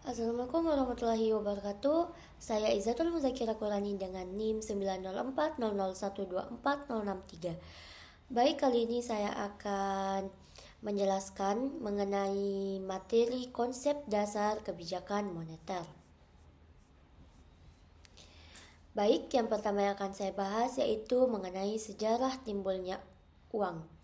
Assalamualaikum warahmatullahi wabarakatuh. Saya Izzatul Muzakira Qurani dengan NIM 90400124063. Baik, kali ini saya akan menjelaskan mengenai materi konsep dasar kebijakan moneter. Baik, yang pertama yang akan saya bahas yaitu mengenai sejarah timbulnya uang.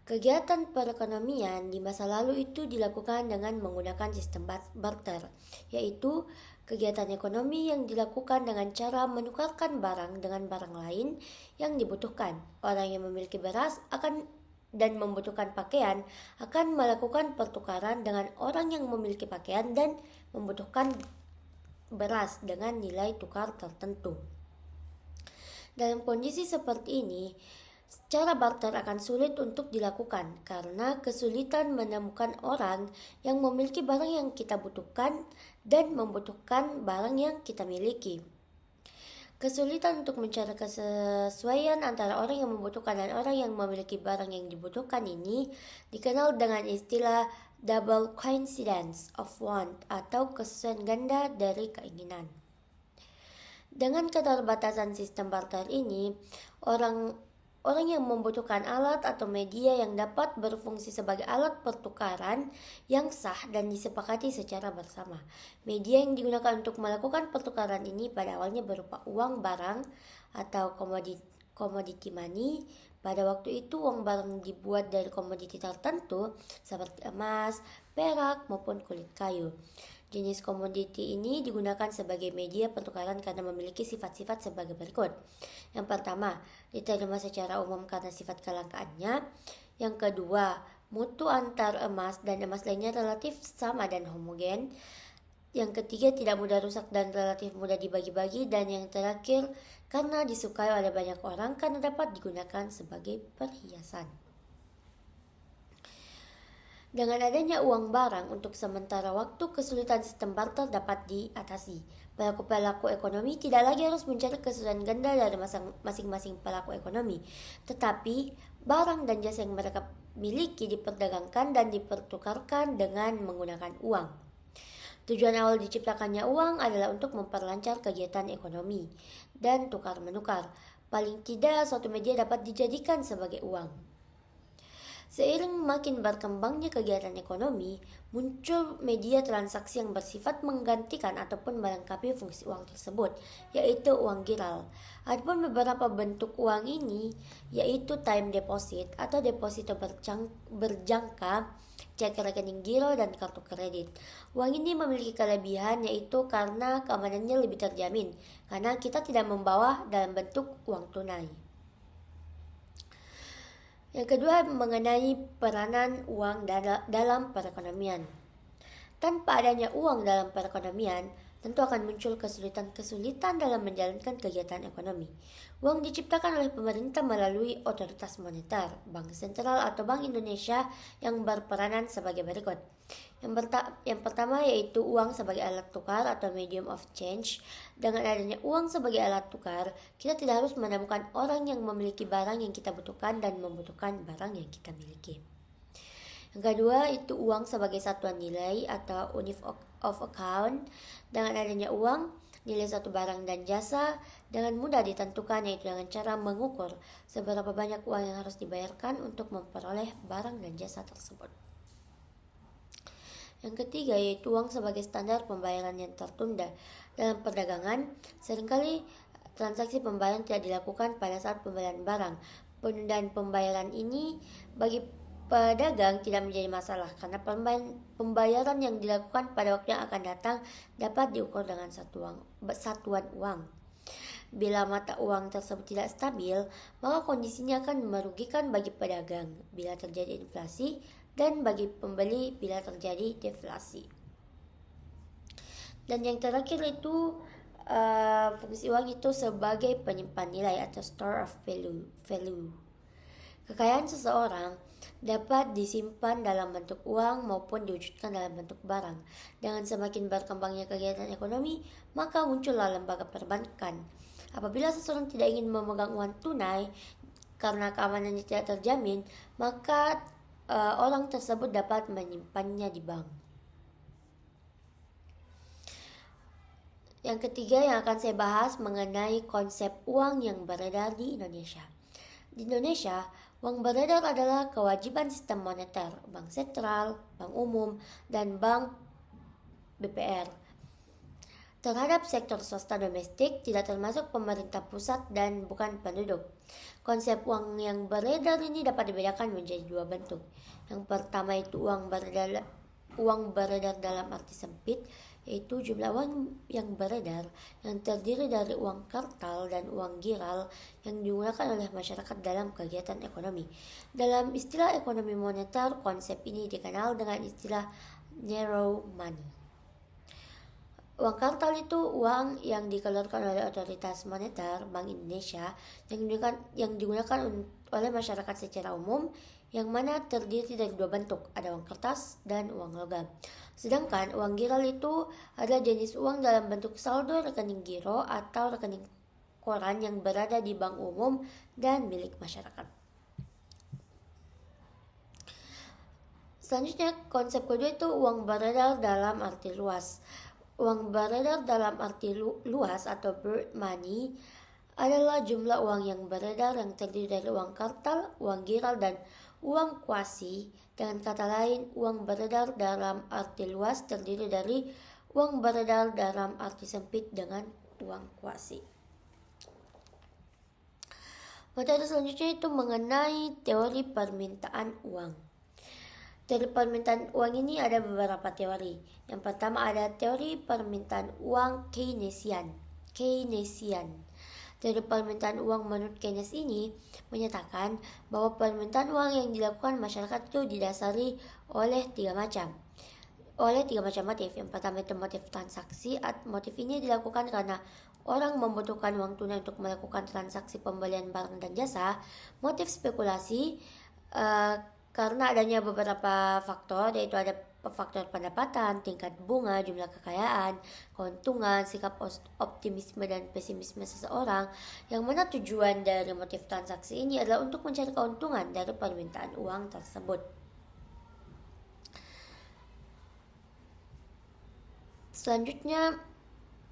Kegiatan perekonomian di masa lalu itu dilakukan dengan menggunakan sistem barter, yaitu kegiatan ekonomi yang dilakukan dengan cara menukarkan barang dengan barang lain yang dibutuhkan. Orang yang memiliki beras dan membutuhkan pakaian akan melakukan pertukaran dengan orang yang memiliki pakaian dan membutuhkan beras dengan nilai tukar tertentu. Dalam kondisi seperti ini, cara barter akan sulit untuk dilakukan karena kesulitan menemukan orang yang memiliki barang yang kita butuhkan dan membutuhkan barang yang kita miliki. Kesulitan untuk mencari kesesuaian antara orang yang membutuhkan dan orang yang memiliki barang yang dibutuhkan ini dikenal dengan istilah double coincidence of want atau kesesuaian ganda dari keinginan. Dengan keterbatasan sistem barter ini, orang yang membutuhkan alat atau media yang dapat berfungsi sebagai alat pertukaran yang sah dan disepakati secara bersama. Media yang digunakan untuk melakukan pertukaran ini pada awalnya berupa uang barang atau commodity money. Pada waktu itu uang barang dibuat dari komoditi tertentu seperti emas, perak maupun kulit kayu. Jenis komoditi ini digunakan sebagai media pertukaran karena memiliki sifat-sifat sebagai berikut. Yang pertama, diterima secara umum karena sifat kelangkaannya. Yang kedua, mutu antar emas dan emas lainnya relatif sama dan homogen. Yang ketiga, tidak mudah rusak dan relatif mudah dibagi-bagi. Dan yang terakhir, karena disukai oleh banyak orang karena dapat digunakan sebagai perhiasan. Dengan adanya uang barang untuk sementara waktu, kesulitan sistem barter dapat diatasi. Pelaku-pelaku ekonomi tidak lagi harus mencari kesulitan ganda dari masing-masing pelaku ekonomi, tetapi barang dan jasa yang mereka miliki diperdagangkan dan dipertukarkan dengan menggunakan uang. Tujuan awal diciptakannya uang adalah untuk memperlancar kegiatan ekonomi dan tukar-menukar. Paling tidak, suatu media dapat dijadikan sebagai uang. Seiring makin berkembangnya kegiatan ekonomi, muncul media transaksi yang bersifat menggantikan ataupun melengkapi fungsi uang tersebut, yaitu uang giral. Adapun beberapa bentuk uang ini, yaitu time deposit atau deposito berjangka, cek rekening giro, dan kartu kredit. Uang ini memiliki kelebihan yaitu karena keamanannya lebih terjamin, karena kita tidak membawa dalam bentuk uang tunai. Yang kedua, mengenai peranan uang dalam perekonomian. Tanpa adanya uang dalam perekonomian, tentu akan muncul kesulitan-kesulitan dalam menjalankan kegiatan ekonomi. Uang diciptakan oleh pemerintah melalui otoritas moneter, Bank Sentral atau Bank Indonesia yang berperanan sebagai berikut. Yang pertama yaitu uang sebagai alat tukar atau medium of change. Dengan adanya uang sebagai alat tukar, kita tidak harus menemukan orang yang memiliki barang yang kita butuhkan dan membutuhkan barang yang kita miliki. Yang kedua itu uang sebagai satuan nilai atau unit of account. Dengan adanya uang, nilai satu barang dan jasa dengan mudah ditentukan, yaitu dengan cara mengukur seberapa banyak uang yang harus dibayarkan untuk memperoleh barang dan jasa tersebut. Yang ketiga yaitu uang sebagai standar pembayaran yang tertunda. Dalam perdagangan, seringkali transaksi pembayaran tidak dilakukan pada saat pembelian barang. Penundaan pembayaran ini bagi pedagang tidak menjadi masalah karena pembayaran yang dilakukan pada waktu yang akan datang dapat diukur dengan satuan uang. Bila mata uang tersebut tidak stabil, maka kondisinya akan merugikan bagi pedagang bila terjadi inflasi dan bagi pembeli bila terjadi deflasi. Dan yang terakhir itu fungsi uang itu sebagai penyimpan nilai atau store of value. Kekayaan seseorang dapat disimpan dalam bentuk uang maupun diwujudkan dalam bentuk barang. Dengan semakin berkembangnya kegiatan ekonomi, maka muncullah lembaga perbankan. Apabila seseorang tidak ingin memegang uang tunai karena keamanannya tidak terjamin, maka orang tersebut dapat menyimpannya di bank. Yang ketiga yang akan saya bahas mengenai konsep uang yang beredar di Indonesia. Di Indonesia, uang beredar adalah kewajiban sistem moneter, bank sentral, bank umum, dan bank BPR terhadap sektor swasta domestik, tidak termasuk pemerintah pusat dan bukan penduduk. Konsep uang yang beredar ini dapat dibedakan menjadi dua bentuk. Yang pertama itu uang beredar dalam arti sempit, yaitu jumlah uang yang beredar yang terdiri dari uang kartal dan uang giral yang digunakan oleh masyarakat dalam kegiatan ekonomi. Dalam istilah ekonomi moneter, konsep ini dikenal dengan istilah narrow money. Uang kartal itu uang yang dikeluarkan oleh otoritas moneter Bank Indonesia yang digunakan oleh masyarakat secara umum, yang mana terdiri dari dua bentuk, ada uang kertas dan uang logam. Sedangkan uang giral itu adalah jenis uang dalam bentuk saldo rekening giro atau rekening koran yang berada di bank umum dan milik masyarakat. Selanjutnya, konsep kedua itu uang beredar dalam arti luas. Uang beredar dalam arti luas atau bird money adalah jumlah uang yang beredar yang terdiri dari uang kartal, uang giral, dan uang kuasi. Dengan kata lain, uang beredar dalam arti luas terdiri dari uang beredar dalam arti sempit dengan uang kuasi. Materi selanjutnya itu mengenai teori permintaan uang. Teori permintaan uang ini ada beberapa teori. Yang pertama ada teori permintaan uang Keynesian. Teori permintaan uang menurut Keynes ini menyatakan bahwa permintaan uang yang dilakukan masyarakat itu didasari oleh tiga macam motif. Yang pertama itu motif transaksi. Motif ini dilakukan karena orang membutuhkan uang tunai untuk melakukan transaksi pembelian barang dan jasa. Motif spekulasi karena adanya beberapa faktor, yaitu ada faktor pendapatan, tingkat bunga, jumlah kekayaan, keuntungan, sikap optimisme dan pesimisme seseorang, yang mana tujuan dari motif transaksi ini adalah untuk mencari keuntungan dari permintaan uang tersebut. Selanjutnya,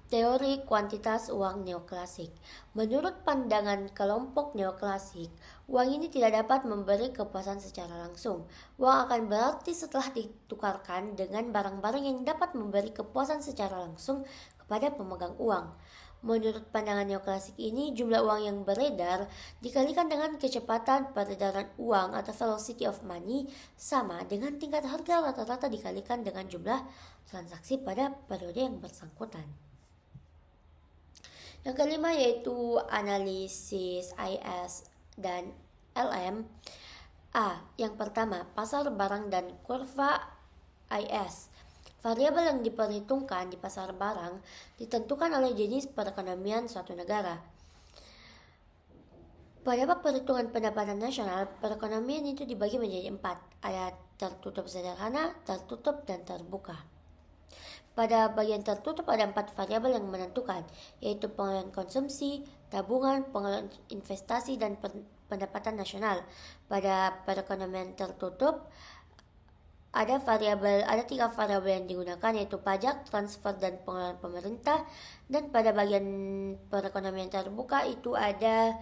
teori kuantitas uang neoklasik. Menurut pandangan kelompok neoklasik, uang ini tidak dapat memberi kepuasan secara langsung. Uang akan berarti setelah ditukarkan dengan barang-barang yang dapat memberi kepuasan secara langsung kepada pemegang uang. Menurut pandangan neoklasik ini, jumlah uang yang beredar dikalikan dengan kecepatan peredaran uang atau velocity of money sama dengan tingkat harga rata-rata dikalikan dengan jumlah transaksi pada periode yang bersangkutan. Yang kelima yaitu analisis IS dan LM. Yang pertama, pasar barang dan kurva IS. Variabel yang diperhitungkan di pasar barang ditentukan oleh jenis perekonomian suatu negara. Pada perhitungan pendapatan nasional, perekonomian itu dibagi menjadi 4. Ada tertutup sederhana, tertutup, dan terbuka. Pada bagian tertutup ada 4 variabel yang menentukan, yaitu pengeluaran konsumsi, tabungan, pengeluaran investasi, dan pendapatan nasional. Pada perekonomian tertutup ada 3 variabel yang digunakan, yaitu pajak, transfer, dan pengeluaran pemerintah. Dan pada bagian perekonomian terbuka itu ada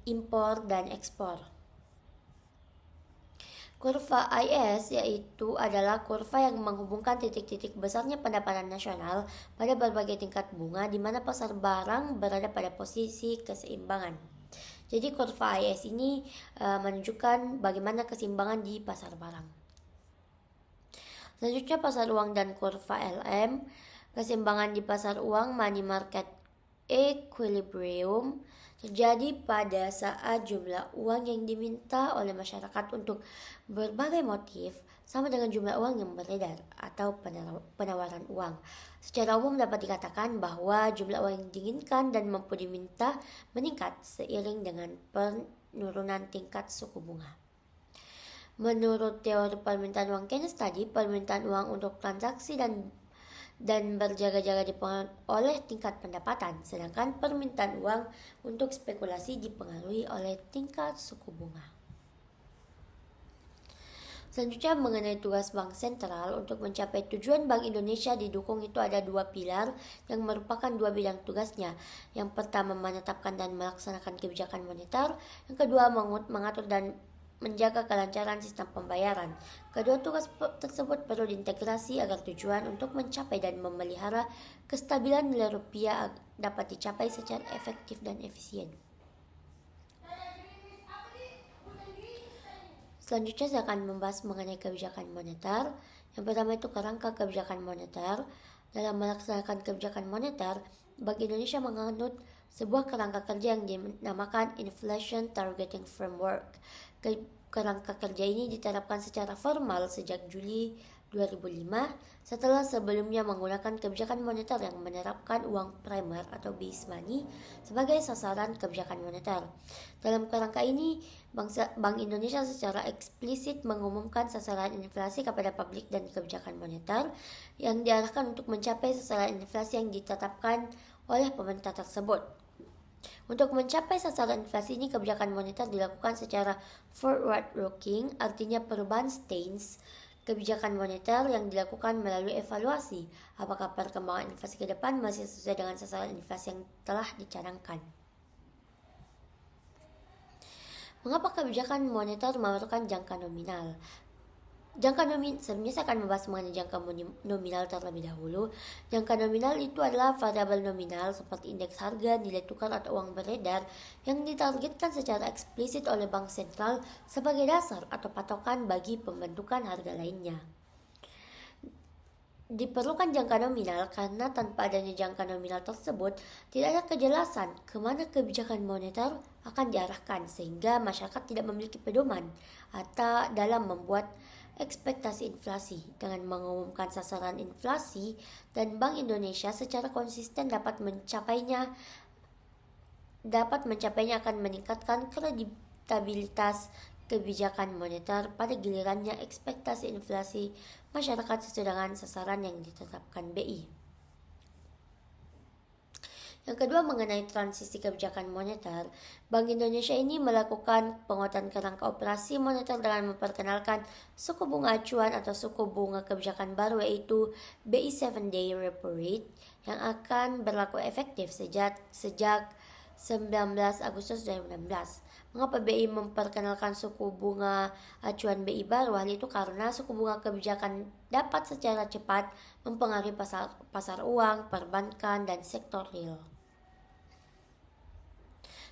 impor dan ekspor. Kurva IS yaitu adalah kurva yang menghubungkan titik-titik besarnya pendapatan nasional pada berbagai tingkat bunga, di mana pasar barang berada pada posisi keseimbangan. Jadi kurva IS ini menunjukkan bagaimana keseimbangan di pasar barang. Selanjutnya pasar uang dan kurva LM. Keseimbangan di pasar uang, money market equilibrium, terjadi pada saat jumlah uang yang diminta oleh masyarakat untuk berbagai motif sama dengan jumlah uang yang beredar atau penawaran uang. Secara umum dapat dikatakan bahwa jumlah uang yang diinginkan dan mampu diminta meningkat seiring dengan penurunan tingkat suku bunga. Menurut teori permintaan uang Keynes tadi, permintaan uang untuk transaksi dan berjaga-jaga dipengaruhi oleh tingkat pendapatan, sedangkan permintaan uang untuk spekulasi dipengaruhi oleh tingkat suku bunga. Selanjutnya mengenai tugas Bank Sentral untuk mencapai tujuan Bank Indonesia didukung itu ada dua pilar yang merupakan dua bidang tugasnya. Yang pertama menetapkan dan melaksanakan kebijakan moneter, yang kedua mengatur dan menjaga kelancaran sistem pembayaran. Kedua tugas tersebut perlu diintegrasi agar tujuan untuk mencapai dan memelihara kestabilan nilai rupiah dapat dicapai secara efektif dan efisien. Selanjutnya saya akan membahas mengenai kebijakan moneter. Yang pertama itu kerangka kebijakan moneter. Dalam melaksanakan kebijakan moneter, Bank Indonesia menganut sebuah kerangka kerja yang dinamakan Inflation Targeting Framework. Kerangka kerja ini diterapkan secara formal sejak Juli 2005 setelah sebelumnya menggunakan kebijakan moneter yang menerapkan uang primer atau base money sebagai sasaran kebijakan moneter. Dalam kerangka ini, Bank Indonesia secara eksplisit mengumumkan sasaran inflasi kepada publik dan kebijakan moneter yang diarahkan untuk mencapai sasaran inflasi yang ditetapkan oleh pemerintah tersebut. Untuk mencapai sasaran inflasi ini, kebijakan moneter dilakukan secara forward-looking, artinya perubahan stance kebijakan moneter yang dilakukan melalui evaluasi apakah perkembangan inflasi ke depan masih sesuai dengan sasaran inflasi yang telah dicanangkan. Mengapa kebijakan moneter memerlukan jangka nominal? Sebelumnya saya akan membahas mengenai jangka nominal terlebih dahulu. Jangka nominal itu adalah variabel nominal seperti indeks harga, nilai tukar atau uang beredar yang ditargetkan secara eksplisit oleh Bank Sentral sebagai dasar atau patokan bagi pembentukan harga lainnya. Diperlukan jangka nominal karena tanpa adanya jangka nominal tersebut tidak ada kejelasan kemana kebijakan moneter akan diarahkan sehingga masyarakat tidak memiliki pedoman atau dalam membuat ekspektasi inflasi. Dengan mengumumkan sasaran inflasi dan Bank Indonesia secara konsisten dapat mencapainya akan meningkatkan kreditabilitas kebijakan moneter. Pada gilirannya ekspektasi inflasi masyarakat sesuai dengan sasaran yang ditetapkan BI. Yang kedua mengenai transisi kebijakan moneter, Bank Indonesia ini melakukan penguatan kerangka operasi moneter dengan memperkenalkan suku bunga acuan atau suku bunga kebijakan baru yaitu BI 7-day repo rate yang akan berlaku efektif sejak 19 Agustus 2016. Mengapa BI memperkenalkan suku bunga acuan BI baru? Hal itu karena suku bunga kebijakan dapat secara cepat mempengaruhi pasar uang, perbankan, dan sektor real.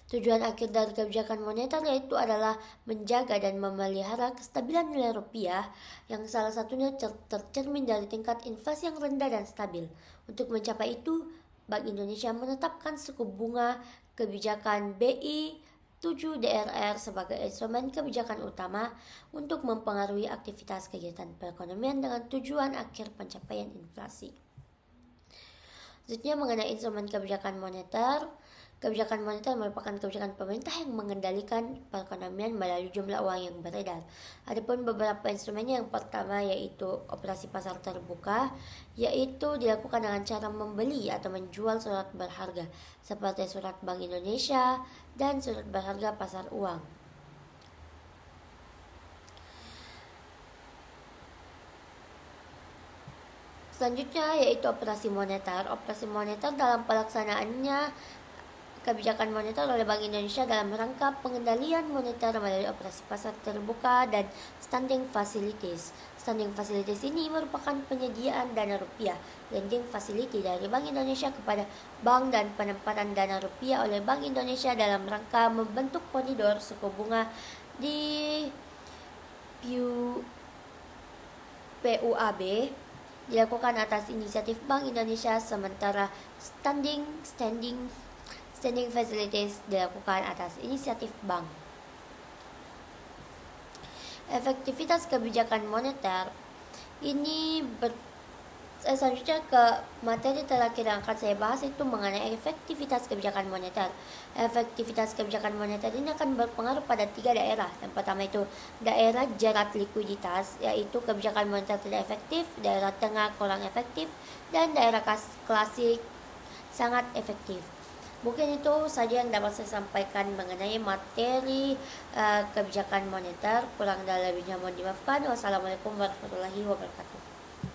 Tujuan akhir dari kebijakan moneter yaitu adalah menjaga dan memelihara kestabilan nilai rupiah yang salah satunya tercermin dari tingkat inflasi yang rendah dan stabil. Untuk mencapai itu, Bank Indonesia menetapkan suku bunga kebijakan BI 7 DRR sebagai instrumen kebijakan utama untuk mempengaruhi aktivitas kegiatan perekonomian dengan tujuan akhir pencapaian inflasi. Selanjutnya mengenai instrumen kebijakan moneter. Kebijakan moneter merupakan kebijakan pemerintah yang mengendalikan perekonomian melalui jumlah uang yang beredar. Adapun beberapa instrumennya, yang pertama yaitu operasi pasar terbuka, yaitu dilakukan dengan cara membeli atau menjual surat berharga seperti surat Bank Indonesia dan surat berharga pasar uang. Selanjutnya yaitu operasi moneter. Operasi moneter dalam pelaksanaannya kebijakan moneter oleh Bank Indonesia dalam rangka pengendalian moneter melalui operasi pasar terbuka dan standing facilities. Standing facilities ini merupakan penyediaan dana rupiah, lending facility dari Bank Indonesia kepada bank dan penempatan dana rupiah oleh Bank Indonesia dalam rangka membentuk koridor suku bunga di PUAB dilakukan atas inisiatif Bank Indonesia, sementara standing facilities dilakukan atas inisiatif bank. Efektivitas kebijakan moneter ini selanjutnya ke materi terakhir yang akan saya bahas itu mengenai efektivitas kebijakan moneter. Efektivitas kebijakan moneter ini akan berpengaruh pada 3 daerah. Yang pertama itu daerah jerat likuiditas, yaitu kebijakan moneter tidak efektif, daerah tengah kurang efektif, dan daerah klasik sangat efektif. Mungkin itu saja yang dapat saya sampaikan mengenai materi kebijakan moneter. Kurang dan lebihnya mohon dimaafkan. Wassalamualaikum warahmatullahi wabarakatuh.